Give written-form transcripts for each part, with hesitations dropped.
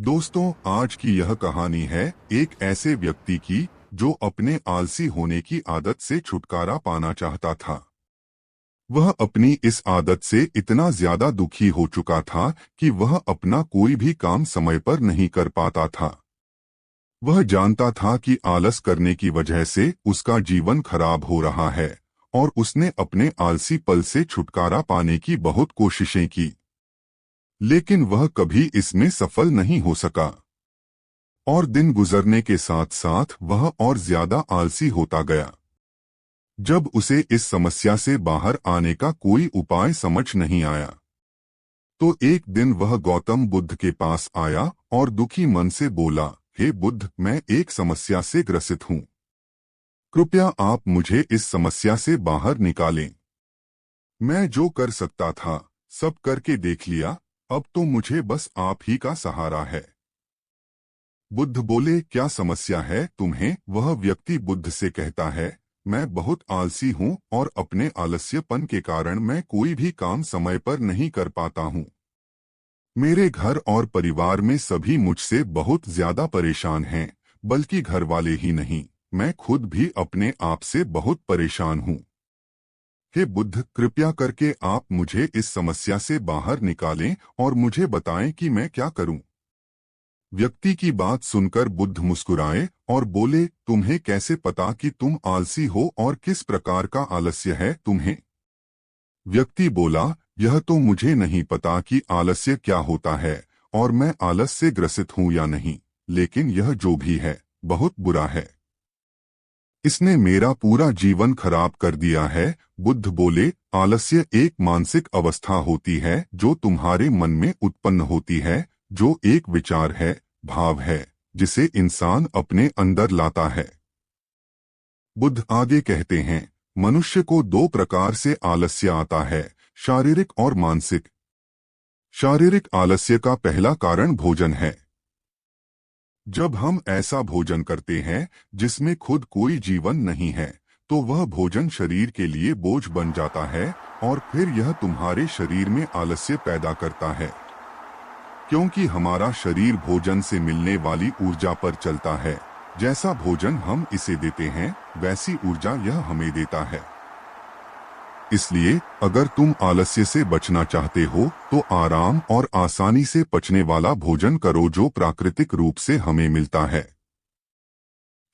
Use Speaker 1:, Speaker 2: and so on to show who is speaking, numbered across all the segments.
Speaker 1: दोस्तों, आज की यह कहानी है एक ऐसे व्यक्ति की जो अपने आलसी होने की आदत से छुटकारा पाना चाहता था। वह अपनी इस आदत से इतना ज्यादा दुखी हो चुका था कि वह अपना कोई भी काम समय पर नहीं कर पाता था। वह जानता था कि आलस करने की वजह से उसका जीवन खराब हो रहा है और उसने अपने आलसी पल से छुटकारा पाने की बहुत कोशिशें की, लेकिन वह कभी इसमें सफल नहीं हो सका। और दिन गुजरने के साथ साथ वह और ज्यादा आलसी होता गया। जब उसे इस समस्या से बाहर आने का कोई उपाय समझ नहीं आया, तो एक दिन वह गौतम बुद्ध के पास आया और दुखी मन से बोला, हे बुद्ध, मैं एक समस्या से ग्रसित हूँ। कृपया आप मुझे इस समस्या से बाहर निकालें। मैं जो कर सकता था सब करके देख लिया, अब तो मुझे बस आप ही का सहारा है। बुद्ध बोले, क्या समस्या है तुम्हें? वह व्यक्ति बुद्ध से कहता है, मैं बहुत आलसी हूँ और अपने आलस्यपन के कारण मैं कोई भी काम समय पर नहीं कर पाता हूँ। मेरे घर और परिवार में सभी मुझसे बहुत ज्यादा परेशान हैं, बल्कि घर वाले ही नहीं, मैं खुद भी अपने आप से बहुत परेशान हूँ। हे बुद्ध, कृपया करके आप मुझे इस समस्या से बाहर निकालें और मुझे बताएं कि मैं क्या करूं। व्यक्ति की बात सुनकर बुद्ध मुस्कुराए और बोले, तुम्हें कैसे पता कि तुम आलसी हो और किस प्रकार का आलस्य है तुम्हें? व्यक्ति बोला, यह तो मुझे नहीं पता कि आलस्य क्या होता है और मैं आलस से ग्रसित हूँ या नहीं, लेकिन यह जो भी है बहुत बुरा है। इसने मेरा पूरा जीवन खराब कर दिया है। बुद्ध बोले, आलस्य एक मानसिक अवस्था होती है जो तुम्हारे मन में उत्पन्न होती है, जो एक विचार है, भाव है, जिसे इंसान अपने अंदर लाता है। बुद्ध आगे कहते हैं, मनुष्य को दो प्रकार से आलस्य आता है, शारीरिक और मानसिक। शारीरिक आलस्य का पहला कारण भोजन है। जब हम ऐसा भोजन करते हैं जिसमें खुद कोई जीवन नहीं है, तो वह भोजन शरीर के लिए बोझ बन जाता है और फिर यह तुम्हारे शरीर में आलस्य पैदा करता है। क्योंकि हमारा शरीर भोजन से मिलने वाली ऊर्जा पर चलता है। जैसा भोजन हम इसे देते हैं, वैसी ऊर्जा यह हमें देता है। इसलिए अगर तुम आलस्य से बचना चाहते हो तो आराम और आसानी से पचने वाला भोजन करो जो प्राकृतिक रूप से हमें मिलता है।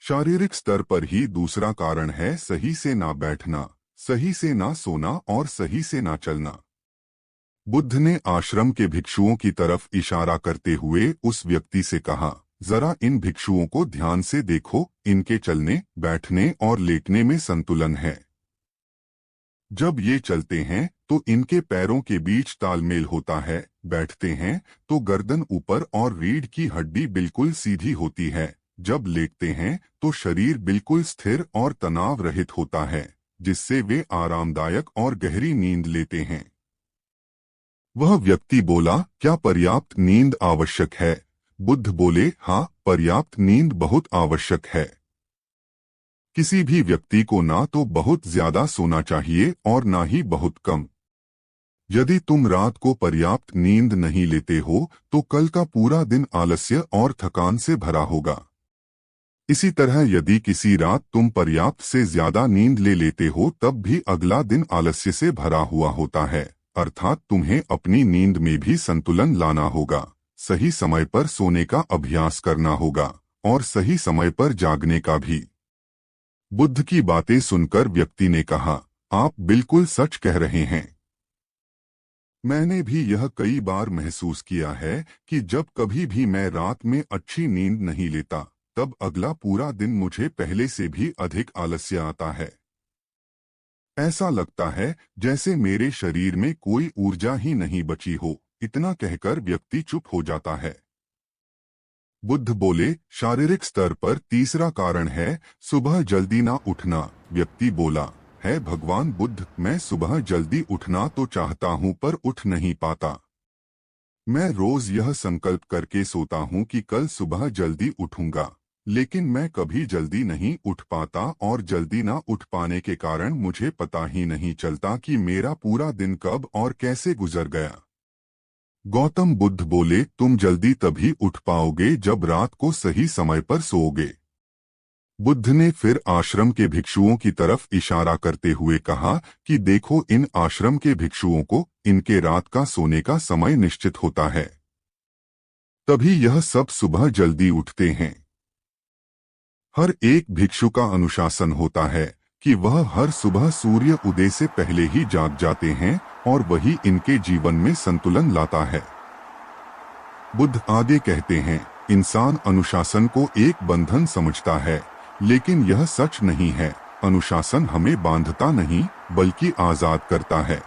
Speaker 1: शारीरिक स्तर पर ही दूसरा कारण है सही से ना बैठना, सही से ना सोना और सही से ना चलना। बुद्ध ने आश्रम के भिक्षुओं की तरफ इशारा करते हुए उस व्यक्ति से कहा, जरा इन भिक्षुओं को ध्यान से देखो, इनके चलने, बैठने और लेटने में संतुलन है। जब ये चलते हैं तो इनके पैरों के बीच तालमेल होता है, बैठते हैं तो गर्दन ऊपर और रीढ़ की हड्डी बिल्कुल सीधी होती है, जब लेटते हैं तो शरीर बिल्कुल स्थिर और तनाव रहित होता है, जिससे वे आरामदायक और गहरी नींद लेते हैं। वह व्यक्ति बोला, क्या पर्याप्त नींद आवश्यक है? बुद्ध बोले, हाँ, पर्याप्त नींद बहुत आवश्यक है। किसी भी व्यक्ति को ना तो बहुत ज्यादा सोना चाहिए और ना ही बहुत कम। यदि तुम रात को पर्याप्त नींद नहीं लेते हो तो कल का पूरा दिन आलस्य और थकान से भरा होगा। इसी तरह यदि किसी रात तुम पर्याप्त से ज्यादा नींद ले लेते हो तब भी अगला दिन आलस्य से भरा हुआ होता है। अर्थात तुम्हें अपनी नींद में भी संतुलन लाना होगा, सही समय पर सोने का अभ्यास करना होगा और सही समय पर जागने का भी। बुद्ध की बातें सुनकर व्यक्ति ने कहा, आप बिल्कुल सच कह रहे हैं। मैंने भी यह कई बार महसूस किया है कि जब कभी भी मैं रात में अच्छी नींद नहीं लेता, तब अगला पूरा दिन मुझे पहले से भी अधिक आलस्य आता है। ऐसा लगता है जैसे मेरे शरीर में कोई ऊर्जा ही नहीं बची हो। इतना कहकर व्यक्ति चुप हो जाता है। बुद्ध बोले, शारीरिक स्तर पर तीसरा कारण है सुबह जल्दी ना उठना। व्यक्ति बोला, है भगवान बुद्ध, मैं सुबह जल्दी उठना तो चाहता हूँ पर उठ नहीं पाता। मैं रोज यह संकल्प करके सोता हूँ कि कल सुबह जल्दी उठूंगा, लेकिन मैं कभी जल्दी नहीं उठ पाता और जल्दी ना उठ पाने के कारण मुझे पता ही नहीं चलता कि मेरा पूरा दिन कब और कैसे गुजर गया। गौतम बुद्ध बोले, तुम जल्दी तभी उठ पाओगे जब रात को सही समय पर सोओगे। बुद्ध ने फिर आश्रम के भिक्षुओं की तरफ इशारा करते हुए कहा कि देखो, इन आश्रम के भिक्षुओं को इनके रात का सोने का समय निश्चित होता है, तभी यह सब सुबह जल्दी उठते हैं। हर एक भिक्षु का अनुशासन होता है कि वह हर सुबह सूर्य उदय से पहले ही जाग जाते हैं और वही इनके जीवन में संतुलन लाता है। बुद्ध आगे कहते हैं, इंसान अनुशासन को एक बंधन समझता है, लेकिन यह सच नहीं है। अनुशासन हमें बांधता नहीं बल्कि आजाद करता है।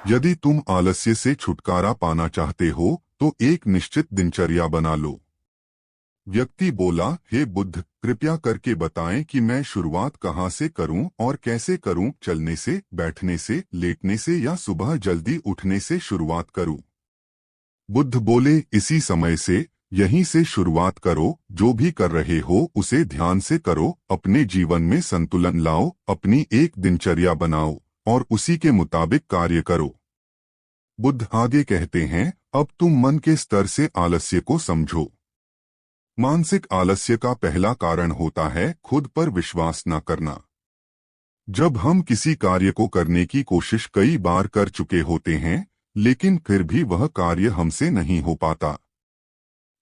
Speaker 1: यदि तुम आलस्य से छुटकारा पाना चाहते हो तो एक निश्चित दिनचर्या बना लो। व्यक्ति बोला, हे बुद्ध, कृपया करके बताएं कि मैं शुरुआत कहां से करूं और कैसे करूं। चलने से, बैठने से, लेटने से या सुबह जल्दी उठने से शुरुआत करूं? बुद्ध बोले, इसी समय से, यहीं से शुरुआत करो। जो भी कर रहे हो उसे ध्यान से करो, अपने जीवन में संतुलन लाओ, अपनी एक दिनचर्या बनाओ और उसी के मुताबिक कार्य करो। बुद्ध आगे कहते हैं, अब तुम मन के स्तर से आलस्य को समझो। मानसिक आलस्य का पहला कारण होता है खुद पर विश्वास न करना। जब हम किसी कार्य को करने की कोशिश कई बार कर चुके होते हैं, लेकिन फिर भी वह कार्य हमसे नहीं हो पाता,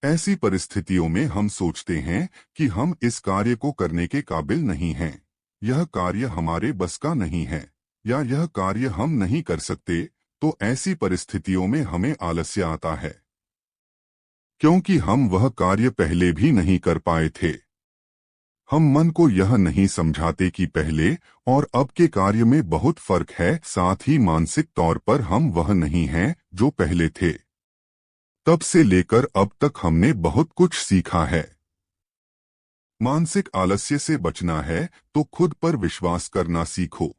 Speaker 1: ऐसी परिस्थितियों में हम सोचते हैं कि हम इस कार्य को करने के काबिल नहीं हैं, यह कार्य हमारे बस का नहीं है, या यह कार्य हम नहीं कर सकते। तो ऐसी परिस्थितियों में हमें आलस्य आता है, क्योंकि हम वह कार्य पहले भी नहीं कर पाए थे। हम मन को यह नहीं समझाते कि पहले और अब के कार्य में बहुत फर्क है, साथ ही मानसिक तौर पर हम वह नहीं हैं जो पहले थे। तब से लेकर अब तक हमने बहुत कुछ सीखा है। मानसिक आलस्य से बचना है तो खुद पर विश्वास करना सीखो।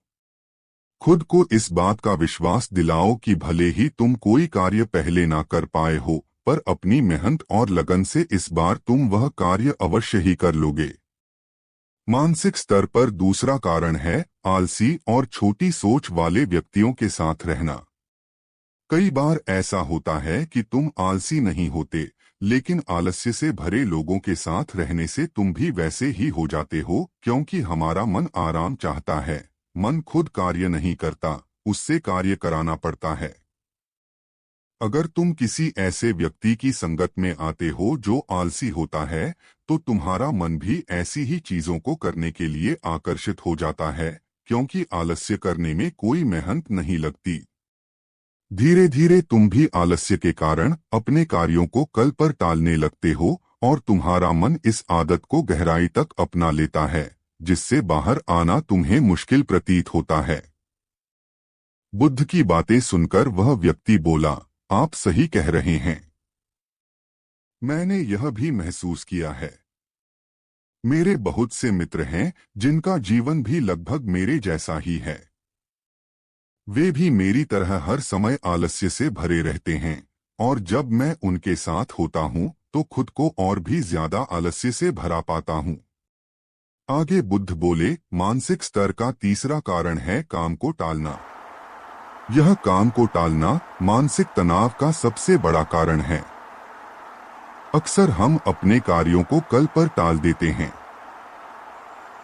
Speaker 1: खुद को इस बात का विश्वास दिलाओ कि भले ही तुम कोई कार्य पहले ना कर पाए हो, पर अपनी मेहनत और लगन से इस बार तुम वह कार्य अवश्य ही कर लोगे। मानसिक स्तर पर दूसरा कारण है आलसी और छोटी सोच वाले व्यक्तियों के साथ रहना। कई बार ऐसा होता है कि तुम आलसी नहीं होते, लेकिन आलस्य से भरे लोगों के साथ रहने से तुम भी वैसे ही हो जाते हो, क्योंकि हमारा मन आराम चाहता है। मन खुद कार्य नहीं करता, उससे कार्य कराना पड़ता है। अगर तुम किसी ऐसे व्यक्ति की संगत में आते हो जो आलसी होता है, तो तुम्हारा मन भी ऐसी ही चीजों को करने के लिए आकर्षित हो जाता है, क्योंकि आलस्य करने में कोई मेहनत नहीं लगती। धीरे धीरे तुम भी आलस्य के कारण अपने कार्यों को कल पर टालने लगते हो और तुम्हारा मन इस आदत को गहराई तक अपना लेता है, जिससे बाहर आना तुम्हें मुश्किल प्रतीत होता है। बुद्ध की बातें सुनकर वह व्यक्ति बोला, आप सही कह रहे हैं। मैंने यह भी महसूस किया है। मेरे बहुत से मित्र हैं जिनका जीवन भी लगभग मेरे जैसा ही है। वे भी मेरी तरह हर समय आलस्य से भरे रहते हैं, और जब मैं उनके साथ होता हूं तो खुद को और भी ज्यादा आलस्य से भरा पाता हूं। आगे बुद्ध बोले, मानसिक स्तर का तीसरा कारण है काम को टालना। यह काम को टालना मानसिक तनाव का सबसे बड़ा कारण है। अक्सर हम अपने कार्यों को कल पर टाल देते हैं।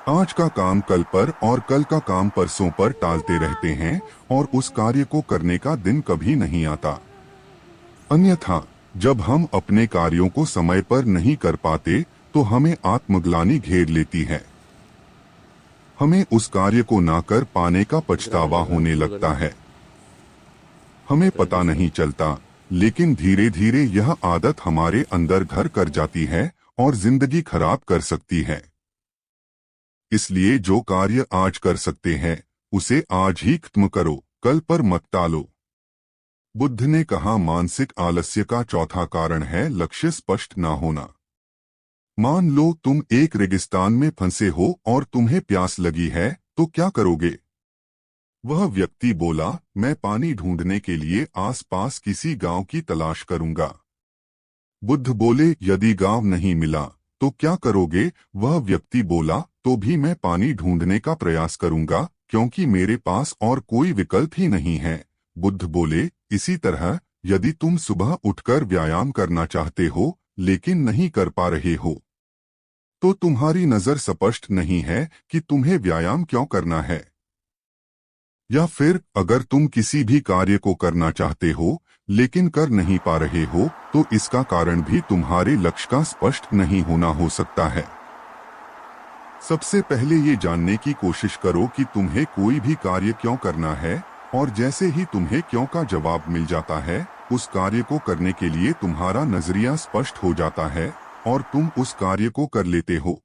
Speaker 1: आज का काम कल पर और कल का काम परसों पर टालते रहते हैं और उस कार्य को करने का दिन कभी नहीं आता। अन्यथा जब हम अपने कार्यों को समय पर नहीं कर पाते तो हमें आत्मग्लानि घेर लेती है। हमें उस कार्य को ना कर पाने का पछतावा होने लगता है। हमें पता नहीं चलता, लेकिन धीरे धीरे यह आदत हमारे अंदर घर कर जाती है और जिंदगी खराब कर सकती है। इसलिए जो कार्य आज कर सकते हैं उसे आज ही खत्म करो, कल पर मत टालो। बुद्ध ने कहा, मानसिक आलस्य का चौथा कारण है लक्ष्य स्पष्ट ना होना। मान लो तुम एक रेगिस्तान में फंसे हो और तुम्हें प्यास लगी है, तो क्या करोगे? वह व्यक्ति बोला, मैं पानी ढूंढने के लिए आसपास किसी गांव की तलाश करूंगा। बुद्ध बोले, यदि गांव नहीं मिला तो क्या करोगे? वह व्यक्ति बोला, तो भी मैं पानी ढूंढने का प्रयास करूंगा, क्योंकि मेरे पास और कोई विकल्प ही नहीं है। बुद्ध बोले, इसी तरह यदि तुम सुबह उठकर व्यायाम करना चाहते हो लेकिन नहीं कर पा रहे हो, तो तुम्हारी नजर स्पष्ट नहीं है कि तुम्हें व्यायाम क्यों करना है। या फिर अगर तुम किसी भी कार्य को करना चाहते हो लेकिन कर नहीं पा रहे हो, तो इसका कारण भी तुम्हारे लक्ष्य का स्पष्ट नहीं होना हो सकता है। सबसे पहले ये जानने की कोशिश करो कि तुम्हें कोई भी कार्य क्यों करना है, और जैसे ही तुम्हें क्यों का जवाब मिल जाता है, उस कार्य को करने के लिए तुम्हारा नजरिया स्पष्ट हो जाता है और तुम उस कार्य को कर लेते हो।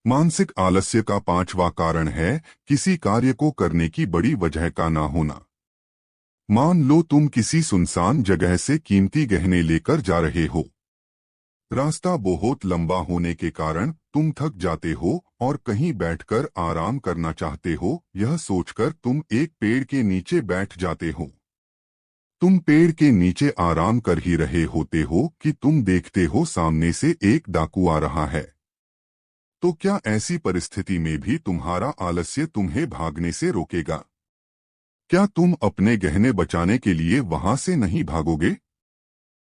Speaker 1: मानसिक आलस्य का पांचवा कारण है किसी कार्य को करने की बड़ी वजह का ना होना। मान लो तुम किसी सुनसान जगह से कीमती गहने लेकर जा रहे हो। रास्ता बहुत लंबा होने के कारण तुम थक जाते हो और कहीं बैठकर आराम करना चाहते हो। यह सोचकर तुम एक पेड़ के नीचे बैठ जाते हो। तुम पेड़ के नीचे आराम कर ही रहे होते हो कि तुम देखते हो सामने से एक डाकू आ रहा है। तो क्या ऐसी परिस्थिति में भी तुम्हारा आलस्य तुम्हें भागने से रोकेगा? क्या तुम अपने गहने बचाने के लिए वहां से नहीं भागोगे?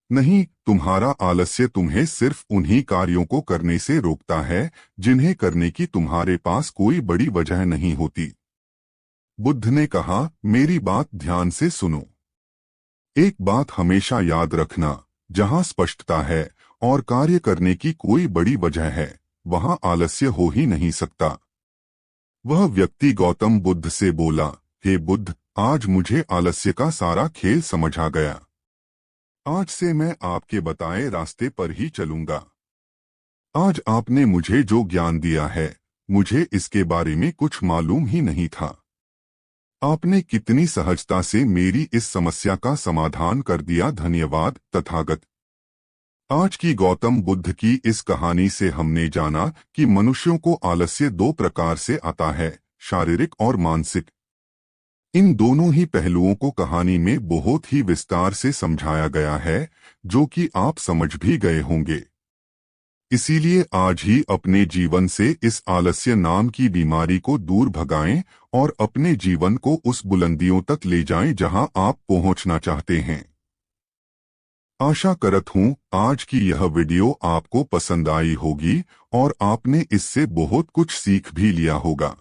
Speaker 1: नहीं, तुम्हारा आलस्य तुम्हें सिर्फ उन्हीं कार्यों को करने से रोकता है जिन्हें करने की तुम्हारे पास कोई बड़ी वजह नहीं होती। बुद्ध ने कहा, मेरी बात ध्यान से सुनो। एक बात हमेशा याद रखना, जहां स्पष्टता है और कार्य करने की कोई बड़ी वजह है, वहां आलस्य हो ही नहीं सकता। वह व्यक्ति गौतम बुद्ध से बोला, हे बुद्ध, आज मुझे आलस्य का सारा खेल समझ आ गया। आज से मैं आपके बताए रास्ते पर ही चलूंगा। आज आपने मुझे जो ज्ञान दिया है, मुझे इसके बारे में कुछ मालूम ही नहीं था। आपने कितनी सहजता से मेरी इस समस्या का समाधान कर दिया। धन्यवाद तथागत। आज की गौतम बुद्ध की इस कहानी से हमने जाना कि मनुष्यों को आलस्य दो प्रकार से आता है, शारीरिक और मानसिक। इन दोनों ही पहलुओं को कहानी में बहुत ही विस्तार से समझाया गया है, जो कि आप समझ भी गए होंगे। इसीलिए आज ही अपने जीवन से इस आलस्य नाम की बीमारी को दूर भगाएं और अपने जीवन को उस बुलंदियों तक ले जाएं जहां आप पहुंचना चाहते हैं। आशा करत हूं आज की यह वीडियो आपको पसंद आई होगी और आपने इससे बहुत कुछ सीख भी लिया होगा।